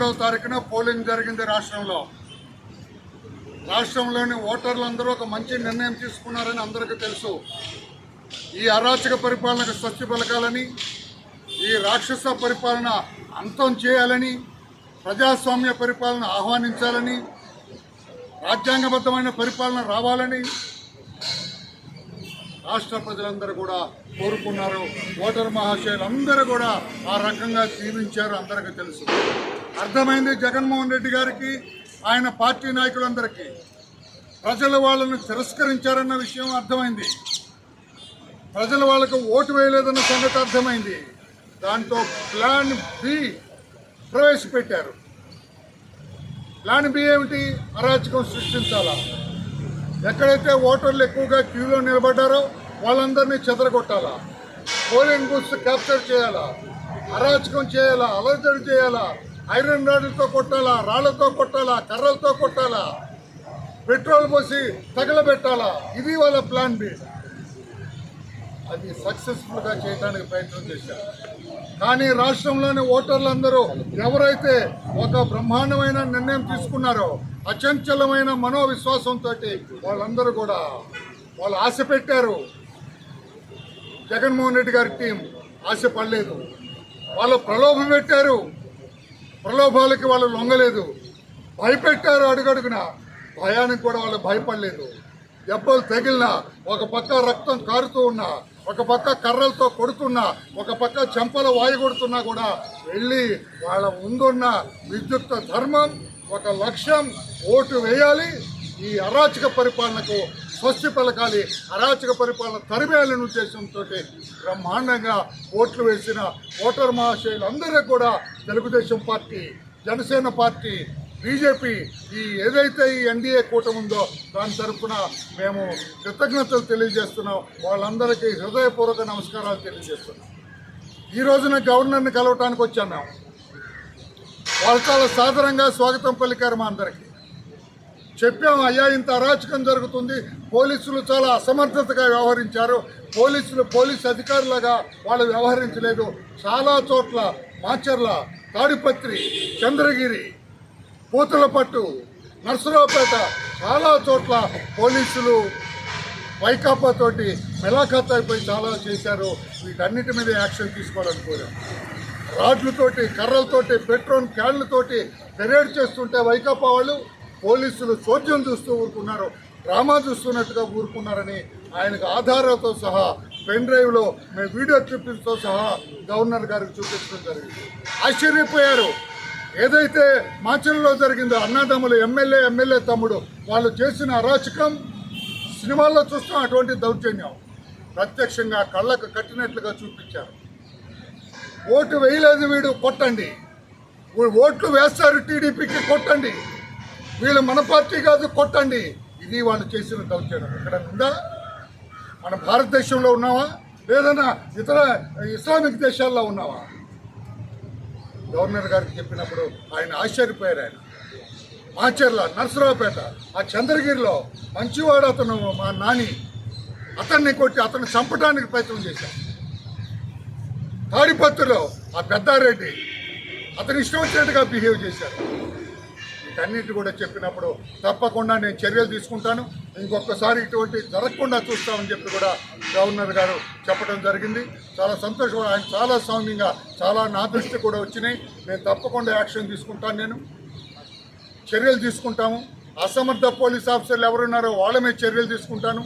23వ తారీఖున పోలింగ్ జరిగింది రాష్ట్రంలోని ఓటర్లందరూ ఒక మంచి నిర్ణయం తీసుకున్నారని అందరికీ తెలుసు. ఈ అరాచక పరిపాలనకు స్వస్తి పలకాలని, ఈ రాక్షస పరిపాలన అంతం చేయాలని, ప్రజాస్వామ్య పరిపాలన ఆహ్వానించాలని, రాజ్యాంగబద్ధమైన పరిపాలన రావాలని రాష్ట్ర ప్రజలందరూ కూడా కోరుకున్నారు. ఓటర్ మహాశయులందరూ కూడా ఆ రకంగా దీవించారు. అందరికీ తెలుసు. అర్థమైంది జగన్మోహన్ రెడ్డి గారికి, ఆయన పార్టీ నాయకులందరికీ ప్రజలు వాళ్ళను తిరస్కరించారన్న విషయం అర్థమైంది. ప్రజలు వాళ్ళకు ఓటు వేయలేదన్న సంగతి అర్థమైంది. దాంతో ప్లాన్ బి ప్రవేశపెట్టారు. ప్లాన్ బి ఏమిటి? అరాచకం సృష్టించాలా. ఎక్కడైతే ఓటర్లు ఎక్కువగా క్యూలో నిలబడ్డారో వాళ్ళందరినీ చెదరగొట్టాలా, పోలింగ్ బూత్స్ క్యాప్చర్ చేయాలా, అరాచకం చేయాలా, అలజడి చేయాలా, ఐరన్ రాడ్లతో కొట్టాలా, రాళ్లతో కొట్టాలా, కర్రలతో కొట్టాలా, పెట్రోల్ పోసి తగలబెట్టాలా. ఇది వాళ్ళ ప్లాన్ బి. అది సక్సెస్ఫుల్గా చేయడానికి ప్రయత్నం చేశారు. కానీ రాష్ట్రంలోని ఓటర్లందరూ ఎవరైతే ఒక బ్రహ్మాండమైన నిర్ణయం తీసుకున్నారో, అచంచలమైన మనోవిశ్వాసంతో వాళ్ళందరూ కూడా వాళ్ళు ఆశ పెట్టారు. జగన్మోహన్ రెడ్డి గారి టీం ఆశ పడలేదు. వాళ్ళు ప్రలోభం పెట్టారు. ప్రలోభాలకి వాళ్ళు లొంగలేదు. భయపెట్టారు అడుగడుగున. భయానికి కూడా వాళ్ళు భయపడలేదు. దెబ్బలు తగిలినా, ఒక పక్క రక్తం కారుతూ ఉన్నా, ఒక పక్క కర్రలతో కొడుతున్నా, ఒక పక్క చెంపల వాయి కొడుతున్నా కూడా వెళ్ళి వాళ్ళ ముందున్న విద్యుక్త ధర్మం, ఒక లక్ష్యం, ఓటు వేయాలి, ఈ అరాచక పరిపాలనకు స్వస్తి పలకాలి, అరాచక పరిపాలన తరిమేయాలనే ఉద్దేశంతో బ్రహ్మాండంగా ఓట్లు వేసిన ఓటర్ మహాశయులందరూ కూడా Telugu Desam party, Janasena party, BJP, ఈ ఏదైతే ఈ ఎన్డీఏ కూటమి ఉందో దాని తరఫున మేము కృతజ్ఞతలు తెలియజేస్తున్నాం. వాళ్ళందరికీ హృదయపూర్వక నమస్కారాలు తెలియజేస్తున్నాం. ఈ రోజున గవర్నర్ని కలవటానికి వచ్చాను. వాళ్ళు చాలా సాధారణంగా స్వాగతం పలికారు. మా అందరికీ చెప్పాము, అయ్యా ఇంత అరాచకం జరుగుతుంది, పోలీసులు చాలా అసమర్థతగా వ్యవహరించారు, పోలీసు అధికారులుగా వాళ్ళు వ్యవహరించలేదు. చాలా చోట్ల మాచర్ల, తాడిపత్రి, చంద్రగిరి, పూతలపట్టు, నర్సరావుపేట చాలా చోట్ల పోలీసులు వైకాపాతోటి మెలాఖాత్ అయిపోయి చాలా చేశారు. వీటన్నిటి మీద యాక్షన్ తీసుకోవాలని కోరాం. రాడ్లతోటి, కర్రలతోటి, పెట్రోల్ క్యాన్లతోటి పెరేడ్ చేస్తుంటే వైకాపా వాళ్ళు పోలీసులు చోద్యం చూస్తూ ఊరుకున్నారు, డ్రామా చూస్తున్నట్టుగా ఊరుకున్నారని ఆయనకు ఆధారాలతో సహా పెన్ డ్రైవ్లో మేము వీడియో క్లిప్పింగ్తో సహా గవర్నర్ గారికి చూపించడం జరిగింది. ఆశ్చర్యపోయారు. ఏదైతే మాచర్లలో జరిగిందో అన్నదమ్ములు, ఎమ్మెల్యే తమ్ముడు వాళ్ళు చేసిన అరాచకం సినిమాల్లో చూస్తాం. అటువంటి దౌర్జన్యం ప్రత్యక్షంగా కళ్ళకు కట్టినట్లుగా చూపించారు. ఓటు వేయలేదు వీడు, కొట్టండి. ఓట్లు వేస్తారు టీడీపీకి, కొట్టండి. వీళ్ళు మన పార్టీ కాదు, కొట్టండి. ఇది వాళ్ళు చేసిన దౌర్జన్యం. ఇక్కడ ఉందా? మన భారతదేశంలో ఉన్నావా, లేదన్నా ఇతర ఇస్లామిక్ దేశాల్లో ఉన్నావా? గవర్నర్ గారికి చెప్పినప్పుడు ఆయన ఆశ్చర్యపోయారు. ఆయన మాచర్ల, నర్సరావుపేట, ఆ చంద్రగిరిలో మంచివాడు అతను, మా నాని, అతన్ని కొట్టి అతను చంపడానికి ప్రయత్నం చేశారు. తాడిపత్రిలో ఆ పెద్దారెడ్డి అతను ఇష్టం వచ్చినట్టుగా బిహేవ్ చేశారు. వీటన్నిటి కూడా చెప్పినప్పుడు తప్పకుండా నేను చర్యలు తీసుకుంటాను, ఇంకొకసారి ఇటువంటి జరగకుండా చూస్తామని చెప్పి కూడా గవర్నర్ గారు చెప్పడం జరిగింది. చాలా సంతోషం. ఆయన చాలా సౌమ్యంగా, చాలా నా దృష్టి కూడా వచ్చినాయి. నేను తప్పకుండా యాక్షన్ తీసుకుంటాను, నేను చర్యలు తీసుకుంటాము. అసమర్థ పోలీస్ ఆఫీసర్లు ఎవరున్నారో వాళ్ళ మీద చర్యలు తీసుకుంటాను.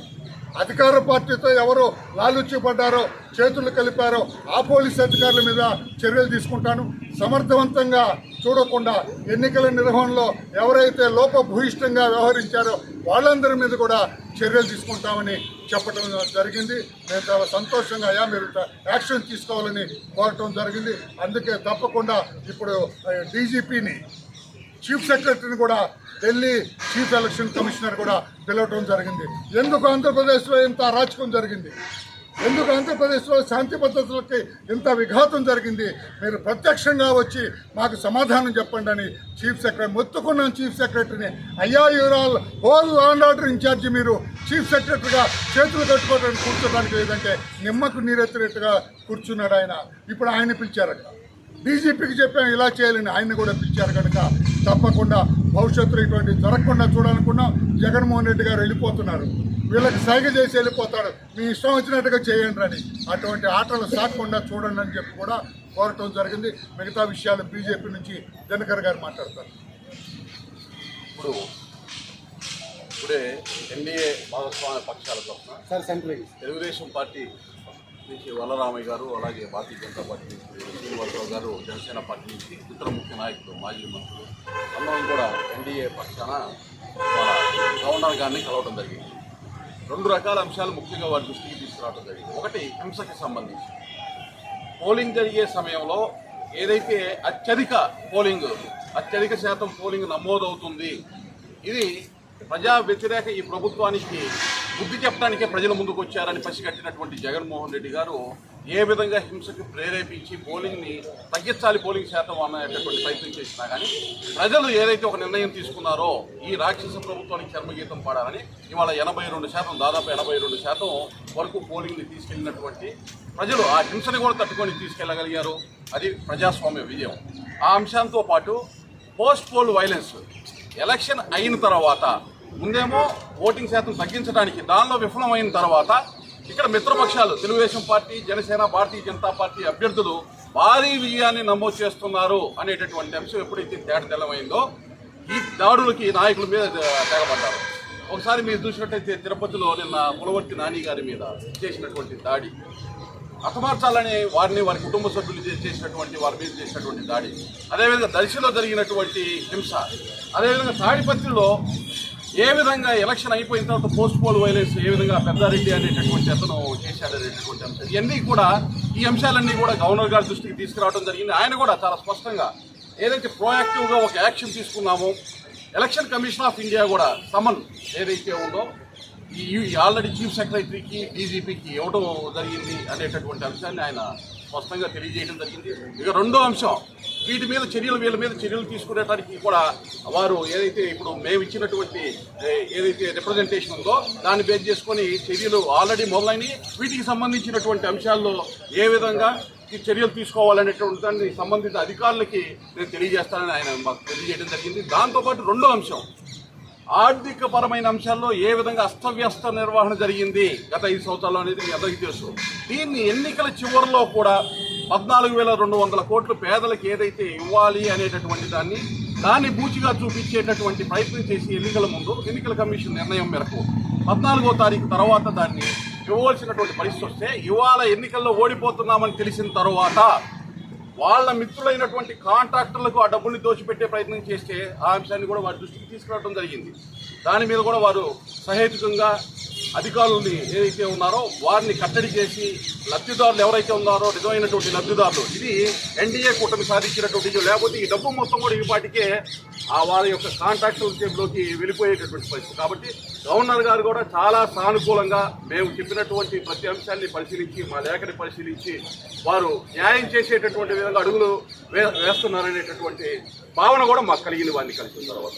అధికార పార్టీతో ఎవరు లాలుచి పడ్డారో, చేతులు కలిపారో ఆ పోలీస్ అధికారుల మీద చర్యలు తీసుకుంటాను. సమర్థవంతంగా చూడకుండా ఎన్నికల నిర్వహణలో ఎవరైతే లోపభూయిష్టంగా వ్యవహరించారో వాళ్ళందరి మీద కూడా చర్యలు తీసుకుంటామని చెప్పడం జరిగింది. నేను చాలా సంతోషంగా, అయ్యా మీరు యాక్షన్ తీసుకోవాలని కోరటం జరిగింది. అందుకే తప్పకుండా ఇప్పుడు డీజీపీని, చీఫ్ సెక్రటరీని కూడా, ఢిల్లీ చీఫ్ ఎలక్షన్ కమిషనర్ కూడా పిలవటం జరిగింది. ఎందుకు ఆంధ్రప్రదేశ్లో ఇంత అరాచకం జరిగింది, ఎందుకు ఆంధ్రప్రదేశ్లో శాంతి భద్రతలకి ఇంత విఘాతం జరిగింది, మీరు ప్రత్యక్షంగా వచ్చి మాకు సమాధానం చెప్పండి అని చీఫ్ సెక్రటరీ మొత్తుకున్నాం. చీఫ్ సెక్రటరీని, అయ్యా you're all whole law and order in charge, మీరు చీఫ్ సెక్రటరీగా చేతులు కట్టుకోవడానికి కూర్చోడానికి లేదంటే నిమ్మకు నీరెత్తినట్టుగా కూర్చున్నాడు ఆయన. ఇప్పుడు ఆయన పిలిచారట. డీజీపీకి చెప్పాం ఇలా చేయాలని, ఆయన కూడా పిలిచారు కనుక తప్పకుండా భవిష్యత్తులో ఇటువంటి జరగకుండా చూడాలనుకున్నాం. జగన్మోహన్ రెడ్డి గారు వెళ్ళిపోతున్నారు, వీళ్ళకి సైగ చేసి వెళ్ళిపోతారు, మీ ఇష్టం వచ్చినట్టుగా చేయండి అని. అటువంటి ఆటలు సాగకుండా చూడండి అని చెప్పి కూడా కోరటం జరిగింది. మిగతా విషయాలు బీజేపీ నుంచి దినకర్ గారు మాట్లాడతారు. ఇప్పుడే ఎన్డీఏ భాగస్వామ్య పక్షాల తరఫున తెలుగుదేశం పార్టీ నుంచి వల్లరామయ్య గారు, అలాగే భారతీయ జనతా పార్టీ నుంచి శ్రీనివాసరావు గారు, జనసేన పార్టీ నుంచి ఇతర ముఖ్య నాయకులు, మాజీ మంత్రులు అందరం కూడా ఎన్డీఏ పక్షాన గవర్నర్ గారిని కలవడం జరిగింది. రెండు రకాల అంశాలు ముఖ్యంగా వారి దృష్టికి తీసుకురావడం జరిగింది. ఒకటి, హింసకి సంబంధించి పోలింగ్ జరిగే సమయంలో ఏదైతే అత్యధిక శాతం పోలింగ్ నమోదవుతుంది, ఇది ప్రజా వ్యతిరేక ఈ ప్రభుత్వానికి బుద్ధి చెప్పడానికే ప్రజల ముందుకు వచ్చారని పసిగట్టినటువంటి జగన్మోహన్ రెడ్డి గారు ఏ విధంగా హింసకు ప్రేరేపించి పోలింగ్ని తగ్గించాలి, పోలింగ్ శాతం అనేటటువంటి ప్రయత్నం చేసినా కానీ ప్రజలు ఏదైతే ఒక నిర్ణయం తీసుకున్నారో ఈ రాక్షస ప్రభుత్వానికి చర్మగీతం పాడాలని ఇవాళ 82%, దాదాపు 82% వరకు పోలింగ్ని తీసుకెళ్లినటువంటి ప్రజలు ఆ హింసని కూడా తట్టుకొని తీసుకెళ్లగలిగారు. అది ప్రజాస్వామ్య విజయం. ఆ అంశంతో పాటు పోస్ట్ పోల్ వైలెన్స్, ఎలక్షన్ అయిన తర్వాత ముందేమో ఓటింగ్ శాతం తగ్గించడానికి దానిలో విఫలమైన తర్వాత ఇక్కడ మిత్రపక్షాలు తెలుగుదేశం పార్టీ, జనసేన, భారతీయ జనతా పార్టీ అభ్యర్థులు భారీ విజయాన్ని నమోదు చేస్తున్నారు అనేటటువంటి అంశం ఎప్పుడైతే తేటతెల్లమైందో ఈ దాడులకి నాయకుల మీద తెగబడ్డారు. ఒకసారి మీరు చూసినట్టయితే తిరుపతిలో నిన్న పులవర్తి నాని గారి మీద చేసినటువంటి దాడి, హతమార్చాలని వారి కుటుంబ సభ్యులు చేసినటువంటి వారి మీద చేసినటువంటి దాడి, అదేవిధంగా దర్శిలో జరిగినటువంటి హింస, అదేవిధంగా తాడిపత్రిలో ఏ విధంగా ఎలక్షన్ అయిపోయిన తర్వాత పోస్ట్ పోల్ వైలెన్స్ ఏ విధంగా పెద్దారెడ్డి అనేటటువంటి అతను చేశాడనేటటువంటి అంశం, ఇవన్నీ కూడా ఈ అంశాలన్నీ కూడా గవర్నర్ గారి దృష్టికి తీసుకురావడం జరిగింది. ఆయన కూడా చాలా స్పష్టంగా ఏదైతే ప్రోయాక్టివ్గా ఒక యాక్షన్ తీసుకున్నామో, ఎలక్షన్ కమిషన్ ఆఫ్ ఇండియా కూడా సమన్ ఏదైతే ఉందో ఈ ఆల్రెడీ చీఫ్ సెక్రటరీకి, డీజీపీకి ఇవ్వడం జరిగింది అనేటటువంటి అంశాన్ని ఆయన స్పష్టంగా తెలియజేయడం జరిగింది. ఇక రెండో అంశం, వీళ్ళ మీద చర్యలు తీసుకునేటానికి కూడా వారు ఏదైతే ఇప్పుడు మేము ఇచ్చినటువంటి ఏదైతే రిప్రజెంటేషన్ ఉందో దాన్ని బేస్ చేసుకొని చర్యలు ఆల్రెడీ మొదలైనవి. వీటికి సంబంధించినటువంటి అంశాల్లో ఏ విధంగా ఈ చర్యలు తీసుకోవాలనేటువంటి దాన్ని సంబంధిత అధికారులకి నేను తెలియజేస్తానని ఆయన మాకు తెలియజేయడం జరిగింది. దాంతోపాటు రెండో అంశం, ఆర్థిక పరమైన అంశాల్లో ఏ విధంగా అస్తవ్యస్త నిర్వహణ జరిగింది గత 5 సంవత్సరాలు అనేది మీ అందరికీ తెలుసు. దీన్ని ఎన్నికల చివరిలో కూడా 14,200 కోట్లు పేదలకు ఏదైతే ఇవ్వాలి అనేటటువంటి దాన్ని బూచిగా చూపించేటటువంటి ప్రయత్నం చేసి ఎన్నికల ముందు ఎన్నికల కమిషన్ నిర్ణయం మేరకు 14వ తారీఖు తర్వాత దాన్ని ఇవ్వవలసినటువంటి పరిస్థితి వస్తే ఇవాళ ఎన్నికల్లో ఓడిపోతున్నామని తెలిసిన తర్వాత వాళ్ళ మిత్రులైనటువంటి కాంట్రాక్టర్లకు ఆ డబ్బుల్ని దోచిపెట్టే ప్రయత్నం చేస్తే ఆ అంశాన్ని కూడా వారి దృష్టికి తీసుకురావడం జరిగింది. దాని మీద కూడా వారు సహేతుకంగా అధికారులని ఏదైతే ఉన్నారో వారిని కట్టడి చేసి లబ్ధిదారులు ఎవరైతే ఉన్నారో నిజమైనటువంటి లబ్ధిదారులు, ఇది ఎన్డీఏ కూటమి సాధించినటువంటి, లేకపోతే ఈ డబ్బు మొత్తం కూడా ఈ పాటికే వారి యొక్క కాంట్రాక్టర్ చేతిలోకి వెళ్ళిపోయేటటువంటి పరిస్థితి. కాబట్టి గవర్నర్ గారు కూడా చాలా సానుకూలంగా మేము చెప్పినటువంటి ప్రతి అంశాన్ని పరిశీలించి, మా లేఖని పరిశీలించి వారు న్యాయం చేసేటటువంటి విధంగా అడుగులు వేస్తున్నారనేటటువంటి భావన కూడా మాకు కలిగింది వారిని కలిసిన తర్వాత.